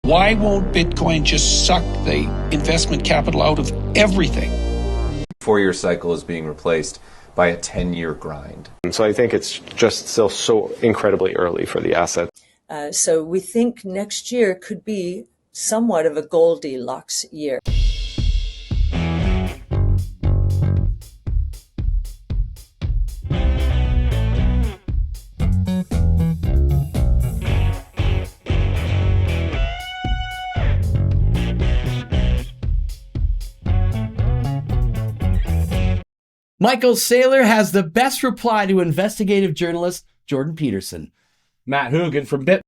Why won't Bitcoin just suck the investment capital out of everything? 4-year cycle is being replaced by a 10-year grind. And so I think it's just still so incredibly early for the asset. So we think next year could be somewhat of a Goldilocks year. Michael Saylor has the best reply to investigative journalist Jordan Peterson. Matt Hougen from Bit.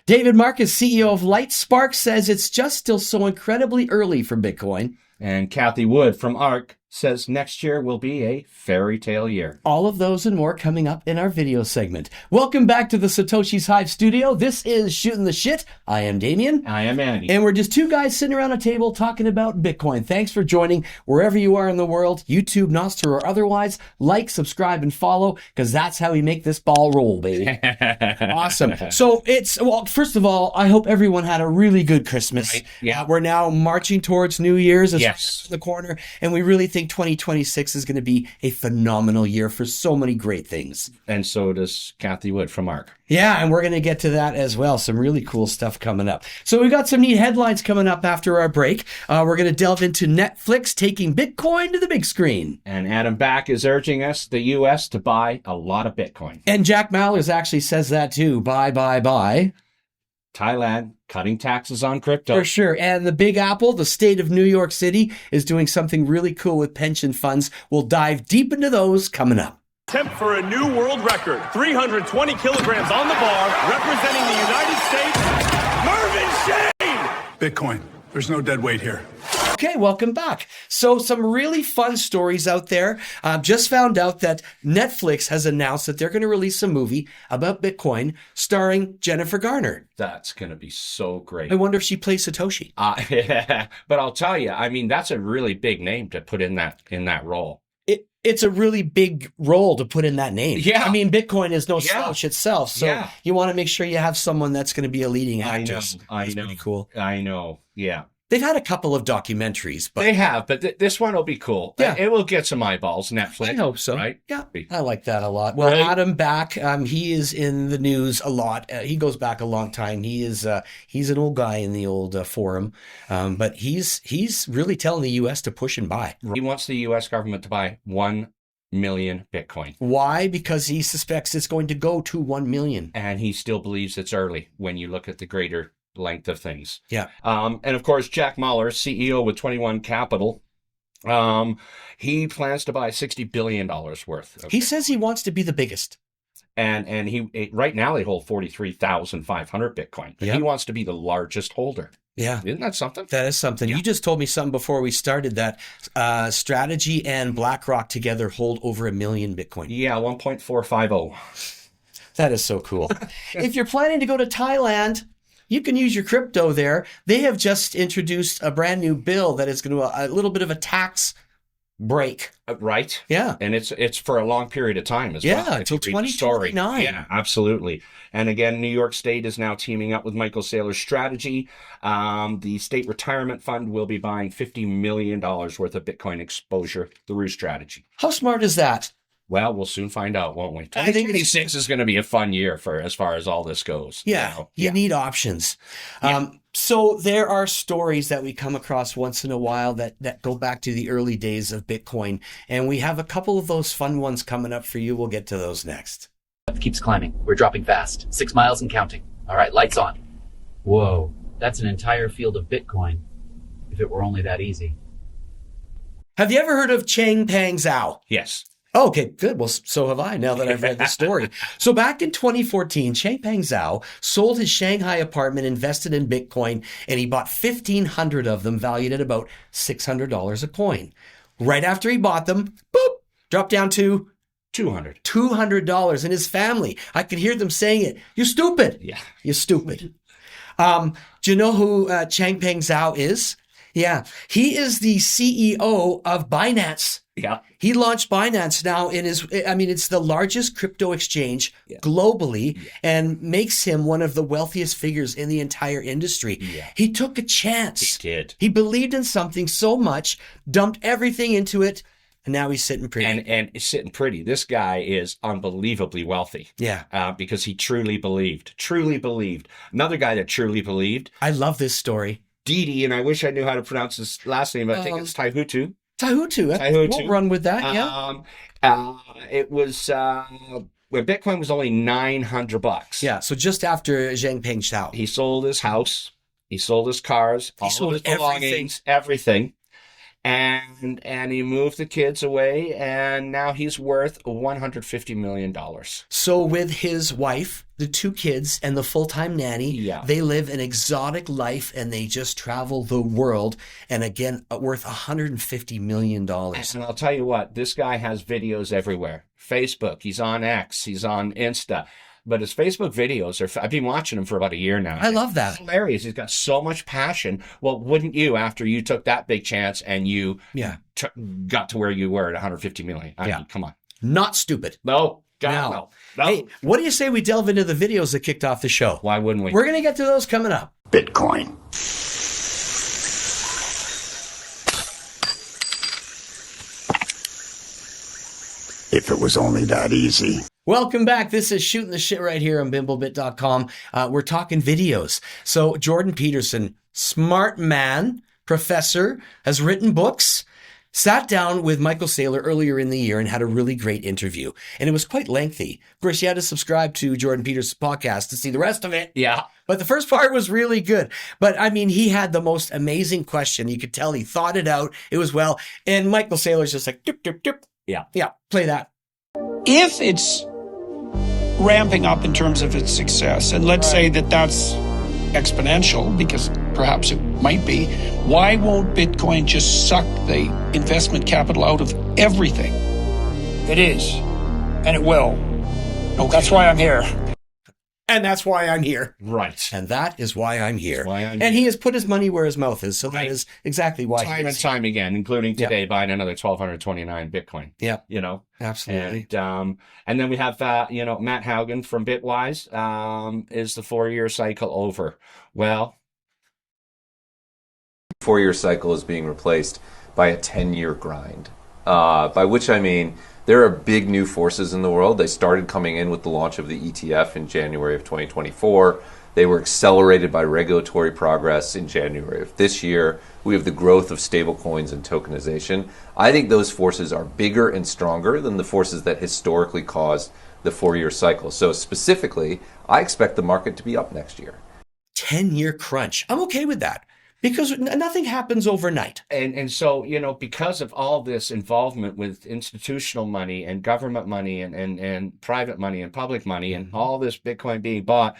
David Marcus, CEO of Lightspark, says it's just still so incredibly early for Bitcoin. And Cathie Wood from ARK says next year will be a fairy tale year. All of those and more coming up in our video segment. Welcome back to the Satoshi's Hive studio. This is Shooting the Shit. I am Damien. I am Andy. And we're just two guys sitting around a table talking about Bitcoin. Thanks for joining wherever you are in the world, YouTube, Nostr, or otherwise. Like, subscribe, and follow, because that's how we make this ball roll, baby. Awesome. So well, first of all, I hope everyone had a really good Christmas. Right. Yeah. We're now marching towards New Year's. Yes. The corner, and we really think 2026 is going to be a phenomenal year for so many great things. And so does Cathie Wood from ARK. Yeah, and we're going to get to that as well. Some really cool stuff coming up. So we've got some neat headlines coming up after our break. We're going to delve into Netflix taking Bitcoin to the big screen. And Adam Back is urging the U.S. to buy a lot of Bitcoin. And Jack Mallers actually says that too. Buy. Thailand cutting taxes on crypto. For sure. And the Big Apple, the state of New York City, is doing something really cool with pension funds. We'll dive deep into those coming up. Attempt for a new world record. 320 kilograms on the bar, representing the United States, Mervyn Shane! Bitcoin. There's no dead weight here. Okay, welcome back. So some really fun stories out there. Just found out that Netflix has announced that they're going to release a movie about Bitcoin starring Jennifer Garner. That's going to be so great. I wonder if she plays Satoshi. But I'll tell you, I mean, that's a really big name to put in that role. It's a really big role to put in that name. Yeah. I mean, Bitcoin is no slouch itself. So you want to make sure you have someone that's going to be a leading actor. I know. Pretty cool. I know. Yeah. They've had a couple of documentaries, but they have, but this one will be cool. Yeah. It will get some eyeballs. Netflix. I hope so. Right? Yeah, I like that a lot. Well, right. Adam Back, he is in the news a lot. He goes back a long time. He's an old guy in the old forum, but he's really telling the U.S. to push and buy. He wants the U.S. government to buy 1 million Bitcoin. Why? Because he suspects it's going to go to 1 million, and he still believes it's early when you look at the greater length of things. Yeah. And of course, Jack Mallers, CEO with 21 Capital, he plans to buy $60 billion worth. He says he wants to be the biggest. And he right now they hold 43,500 Bitcoin. But he wants to be the largest holder. Yeah. Isn't that something? That is something. Yeah. You just told me something before we started that Strategy and BlackRock together hold over 1 million Bitcoin. Yeah, 1.450. That is so cool. If you're planning to go to Thailand, you can use your crypto there. They have just introduced a brand new bill that is going to a little bit of a tax break. Right. Yeah. And it's for a long period of time as well. Yeah, until 2029. Yeah, absolutely. And again, New York State is now teaming up with Michael Saylor's strategy. The state retirement fund will be buying $50 million worth of Bitcoin exposure through strategy. How smart is that? Well, we'll soon find out, won't we? 2026 is going to be a fun year for as far as all this goes. Yeah, you need options. Yeah. So there are stories that we come across once in a while that go back to the early days of Bitcoin. And we have a couple of those fun ones coming up for you. We'll get to those next. Keeps climbing. We're dropping fast. 6 miles and counting. All right, lights on. Whoa, that's an entire field of Bitcoin. If it were only that easy. Have you ever heard of Changpeng Zhao? Yes. Oh, okay, good. Well, so have I, now that I've read the story. So back in 2014, Changpeng Zhao sold his Shanghai apartment, invested in Bitcoin, and he bought 1,500 of them, valued at about $600 a coin. Right after he bought them, boop, dropped down to $200. And his family, I could hear them saying it. "You're stupid." Yeah. "You're stupid." Do you know who Changpeng Zhao is? Yeah. He is the CEO of Binance. Yeah. He launched Binance now it's the largest crypto exchange globally and makes him one of the wealthiest figures in the entire industry. Yeah. He took a chance. He did. He believed in something so much, dumped everything into it, and now he's sitting pretty. And sitting pretty. This guy is unbelievably wealthy. Yeah. Because he truly believed. Another guy that truly believed. I love this story. Didi, and I wish I knew how to pronounce his last name, but I think it's Taihutu. Taihutu. We'll run with that, yeah. It was when Bitcoin was only $900. Yeah, so just after Zhang Peng Xiao. He sold his house, he sold his cars, he sold his belongings, everything. And he moved the kids away, and now he's worth $150 million. So with his wife, the 2 kids, and the full-time nanny, they live an exotic life, and they just travel the world, and again, worth $150 million. And I'll tell you what, this guy has videos everywhere. Facebook, he's on X, he's on Insta. But his Facebook videos I've been watching him for about a year now. I love that. It's hilarious. He's got so much passion. Well, wouldn't you, after you took that big chance and you got to where you were at 150 million? I mean, come on. Not stupid. No. No. Hey, what do you say we delve into the videos that kicked off the show? Why wouldn't we? We're going to get to those coming up. Bitcoin. If it was only that easy. Welcome back. This is Shooting the Shit right here on bimblebit.com. We're talking videos. So Jordan Peterson, smart man, professor, has written books, sat down with Michael Saylor earlier in the year and had a really great interview. And it was quite lengthy. Of course, you had to subscribe to Jordan Peterson's podcast to see the rest of it. Yeah. But the first part was really good. But I mean, he had the most amazing question. You could tell he thought it out. It was well. And Michael Saylor's just like, dip, dip, dip. Yeah. Yeah. Play that. If it's ramping up in terms of its success, and let's say that that's exponential, because perhaps it might be, why won't Bitcoin just suck the investment capital out of everything? It is, and it will. Okay. That's why I'm here. And that's why I'm here. Right. And that is why I'm here. He has put his money where his mouth is. So that is exactly why. Time and time again, including today, buying another 1,229 Bitcoin. Yeah. You know? Absolutely. And then we have, Matt Hougen from Bitwise. Is the 4-year cycle over? Well, 4-year cycle is being replaced by a 10-year grind. By which I mean, there are big new forces in the world. They started coming in with the launch of the ETF in January of 2024. They were accelerated by regulatory progress in January of this year. We have the growth of stablecoins and tokenization. I think those forces are bigger and stronger than the forces that historically caused the 4-year cycle. So specifically, I expect the market to be up next year. 10-year crunch. I'm okay with that. Because nothing happens overnight. And so, because of all this involvement with institutional money and government money and private money and public money and all this Bitcoin being bought,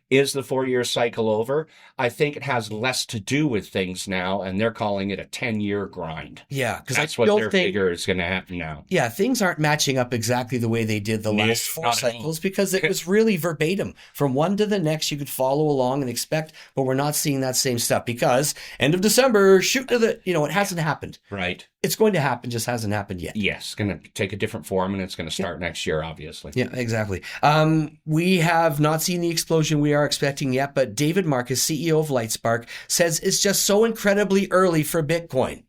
is the 4-year cycle over? I think it has less to do with things now, and they're calling it a 10-year grind. Yeah, because that's what their figure is going to happen now. Yeah, things aren't matching up exactly the way they did the last 4 cycles because it was really verbatim. From one to the next, you could follow along and expect, but we're not seeing that same stuff because end of December, shoot to the, it hasn't happened. Right. It's going to happen, just hasn't happened yet. Yes, it's going to take a different form, and it's going to start next year, obviously. Yeah, exactly. We have not seen the explosion we are expecting yet, but David Marcus, CEO of Lightspark, says it's just so incredibly early for Bitcoin.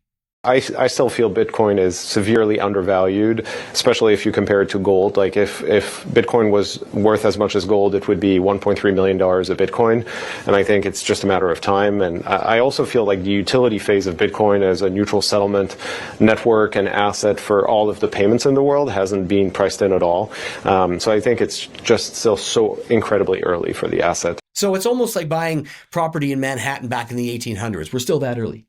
I still feel Bitcoin is severely undervalued, especially if you compare it to gold. Like if Bitcoin was worth as much as gold, it would be $1.3 million a Bitcoin. And I think it's just a matter of time. And I also feel like the utility phase of Bitcoin as a neutral settlement network and asset for all of the payments in the world hasn't been priced in at all. So I think it's just still so incredibly early for the asset. So it's almost like buying property in Manhattan back in the 1800s. We're still that early.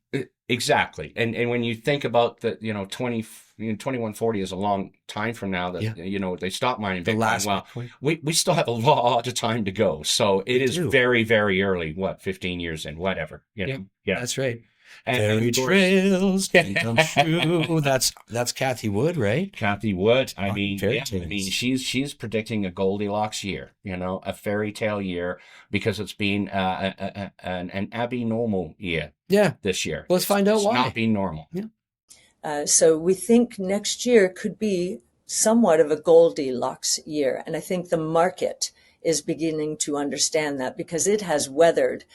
Exactly. And when you think about the, 2140 is a long time from now that, they stop mining Bitcoin. We still have a lot of time to go. So it is very, very early. 15 years in, whatever. Yeah. That's right. Fairy trails come true. That's Cathie Wood, right? Cathie Wood. I mean, she's predicting a Goldilocks year, a fairy tale year, because it's been an abnormal year. Yeah. This year. Let's find out why. It's not being normal. Yeah. So we think next year could be somewhat of a Goldilocks year. And I think the market is beginning to understand that because it has weathered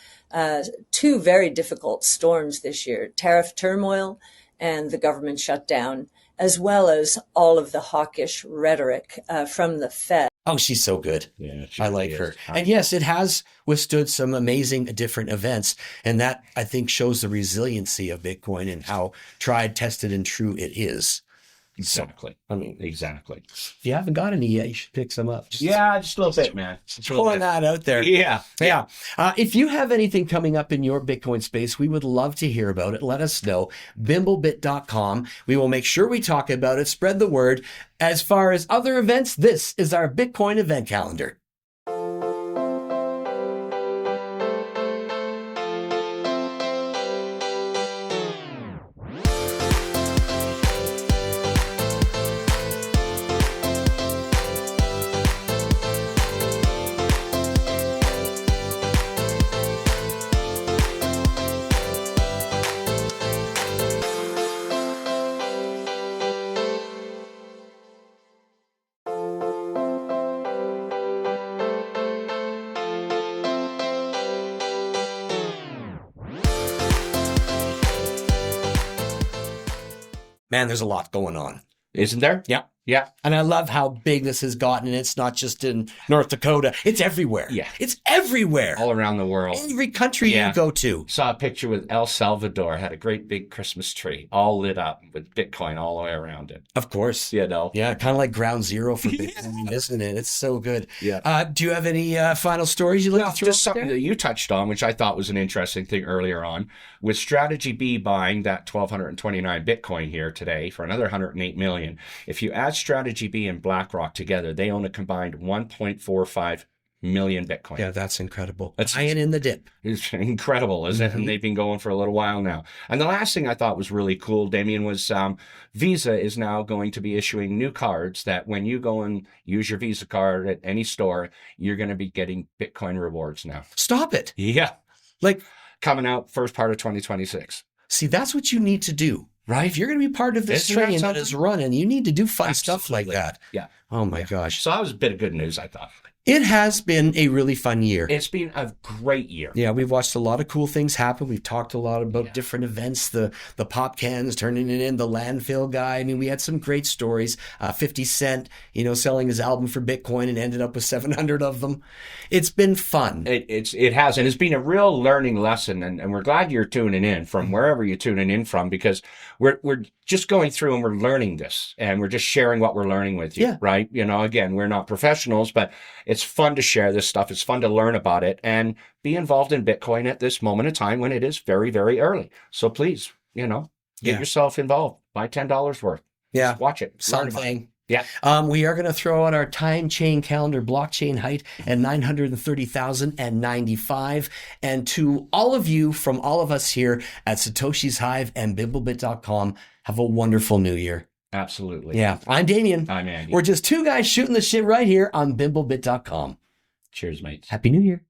two very difficult storms this year, tariff turmoil and the government shutdown, as well as all of the hawkish rhetoric from the Fed. Oh, she's so good. Yeah, I like her. And yes, it has withstood some amazing different events. And that, I think, shows the resiliency of Bitcoin and how tried, tested, and true it is. Exactly. So, I mean, exactly. If you haven't got any yet, you should pick some up. Just a little bit, man. Pulling that out there. Yeah. If you have anything coming up in your Bitcoin space, we would love to hear about it. Let us know. Bimblebit.com. We will make sure we talk about it, spread the word. As far as other events, this is our Bitcoin event calendar. Man, there's a lot going on. Isn't there? Yeah. Yeah. And I love how big this has gotten. And it's not just in North Dakota. It's everywhere. Yeah. It's everywhere. All around the world. Every country you go to. Saw a picture with El Salvador, had a great big Christmas tree, all lit up with Bitcoin all the way around it. Of course. You know? Yeah, kind of like ground zero for Bitcoin, isn't it? It's so good. Yeah. Do you have any final stories you'd like to throw just something that you touched on, which I thought was an interesting thing earlier on. With Strategy B buying that 1,229 Bitcoin here today for another 108 million, if you add Strategy B and BlackRock together, they own a combined 1.45 million Bitcoin. Yeah, that's incredible. That's buying in the dip. It's incredible, isn't it? And they've been going for a little while now. And the last thing I thought was really cool, Damien, was Visa is now going to be issuing new cards that when you go and use your Visa card at any store, you're going to be getting Bitcoin rewards now. Stop it. Yeah. Like coming out first part of 2026. See, that's what you need to do. Right? If you're going to be part of this train that is running, you need to do fun stuff like that. Yeah. Oh, my gosh. So that was a bit of good news, I thought. It has been a really fun year. It's been a great year. Yeah, we've watched a lot of cool things happen. We've talked a lot about different events, the pop cans turning it in, the landfill guy. I mean, we had some great stories. 50 Cent, selling his album for Bitcoin and ended up with 700 of them. It's been fun. It has, and it's been a real learning lesson, and we're glad you're tuning in from wherever you're tuning in from, because we're just going through and we're learning this, and we're just sharing what we're learning with you, right? Again, we're not professionals, but it's fun to share this stuff. It's fun to learn about it and be involved in Bitcoin at this moment in time when it is very, very early. So please, get yourself involved. Buy $10 worth. Yeah. Just watch it. Something. Yeah. We are going to throw out our time chain calendar blockchain height at 930,095. And to all of you from all of us here at Satoshi's Hive and Bimblebit.com, have a wonderful new year. Absolutely. Yeah. I'm Damien. I'm Andy. We're just two guys shooting the shit right here on Bimblebit.com. Cheers, mates. Happy New Year.